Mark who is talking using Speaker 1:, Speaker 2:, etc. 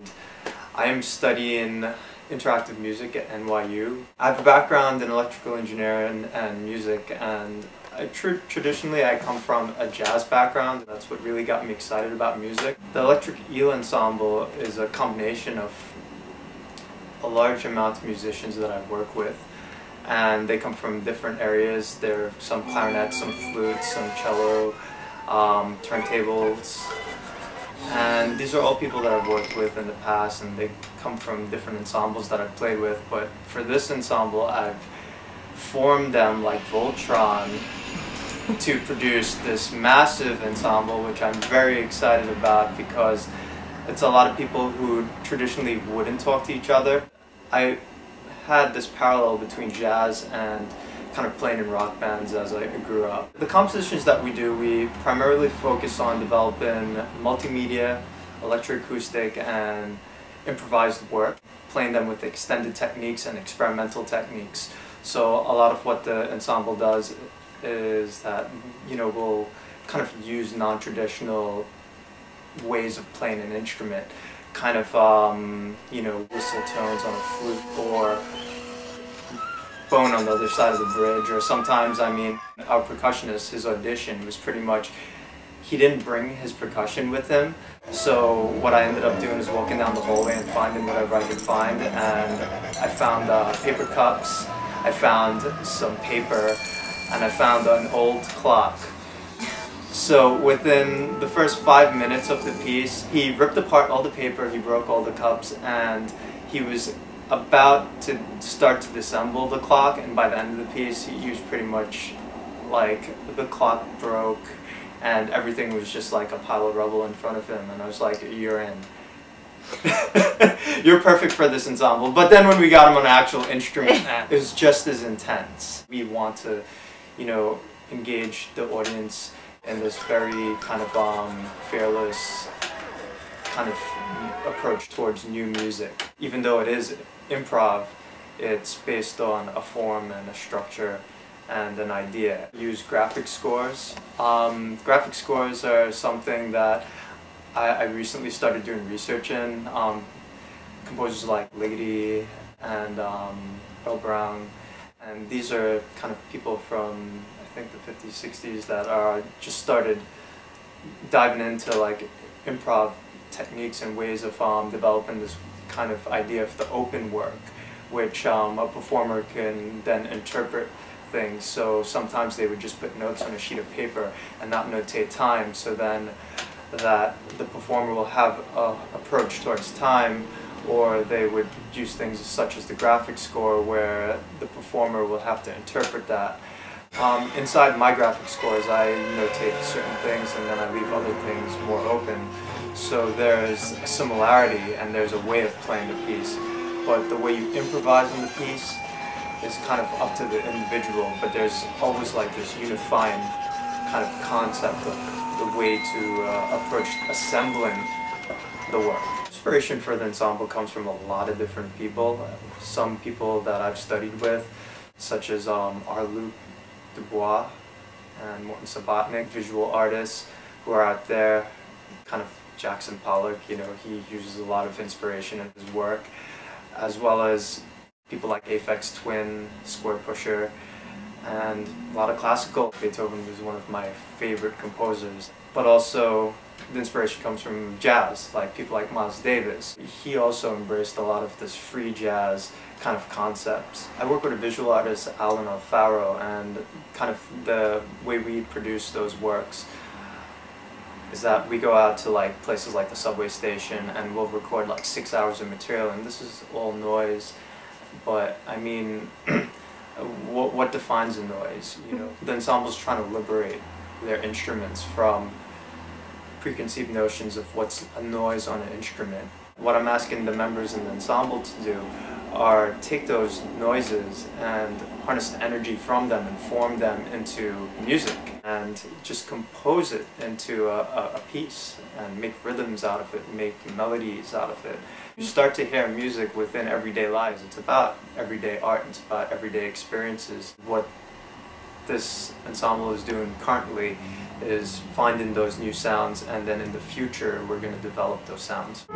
Speaker 1: I am studying interactive music at NYU. I have a background in electrical engineering and music, and traditionally I come from a jazz background. That's what really got me excited about music. The Electric Eel Ensemble is a combination of a large amount of musicians that I work with, and they come from different areas. There are some clarinets, some flutes, some cello, turntables. And these are all people that I've worked with in the past, and they come from different ensembles that I've played with. But for this ensemble, I've formed them like Voltron to produce this massive ensemble, which I'm very excited about because it's a lot of people who traditionally wouldn't talk to each other. I had this parallel between jazz and kind of playing in rock bands as I grew up. The compositions that we do, we primarily focus on developing multimedia, electroacoustic, and improvised work, playing them with extended techniques and experimental techniques. So a lot of what the ensemble does is that, we'll kind of use non-traditional ways of playing an instrument, kind of, whistle tones on a flute or bone on the other side of the bridge, or sometimes, our percussionist, his audition was pretty much, he didn't bring his percussion with him, so what I ended up doing is walking down the hallway and finding whatever I could find, and I found paper cups, I found some paper, and I found an old clock. So within the first 5 minutes of the piece, he ripped apart all the paper, he broke all the cups, and he was about to start to disassemble the clock, and by the end of the piece he was pretty much like, the clock broke and everything was just like a pile of rubble in front of him, and I was like, you're in. You're perfect for this ensemble. But then when we got him on an actual instrument, it was just as intense. We want to, engage the audience in this very kind of fearless kind of approach towards new music. Even though it is improv, it's based on a form and a structure and an idea. Use graphic scores. Graphic scores are something that I recently started doing research in. Composers like Ligeti and Earl Brown, and these are kind of people from, I think, the 50s, 60s that are just started diving into like improv techniques and ways of developing this kind of idea of the open work, which a performer can then interpret things. So sometimes they would just put notes on a sheet of paper and not notate time, so then that the performer will have an approach towards time, or they would use things such as the graphic score where the performer will have to interpret that. Inside my graphic scores, I notate certain things and then I leave other things more open. So there's a similarity and there's a way of playing the piece, but the way you improvise on the piece is kind of up to the individual, but there's always like this unifying kind of concept of the way to approach assembling the work. Inspiration for the ensemble comes from a lot of different people. Some people that I've studied with, such as Luc Dubois and Morton Sabatnik, visual artists who are out there, kind of Jackson Pollock, he uses a lot of inspiration in his work, as well as people like Aphex Twin, Square Pusher, and a lot of classical. Beethoven was one of my favorite composers, but also the inspiration comes from jazz, like people like Miles Davis. He also embraced a lot of this free jazz kind of concepts. I work with a visual artist, Alan Alfaro, and kind of the way we produce those works is that we go out to like places like the subway station and we'll record like 6 hours of material, and this is all noise, but what defines a noise? The ensemble's trying to liberate their instruments from preconceived notions of what's a noise on an instrument. What I'm asking the members in the ensemble to do are take those noises and harness the energy from them and form them into music and just compose it into a piece and make rhythms out of it, make melodies out of it. You start to hear music within everyday lives. It's about everyday art, it's about everyday experiences. What this ensemble is doing currently is finding those new sounds, and then in the future we're going to develop those sounds.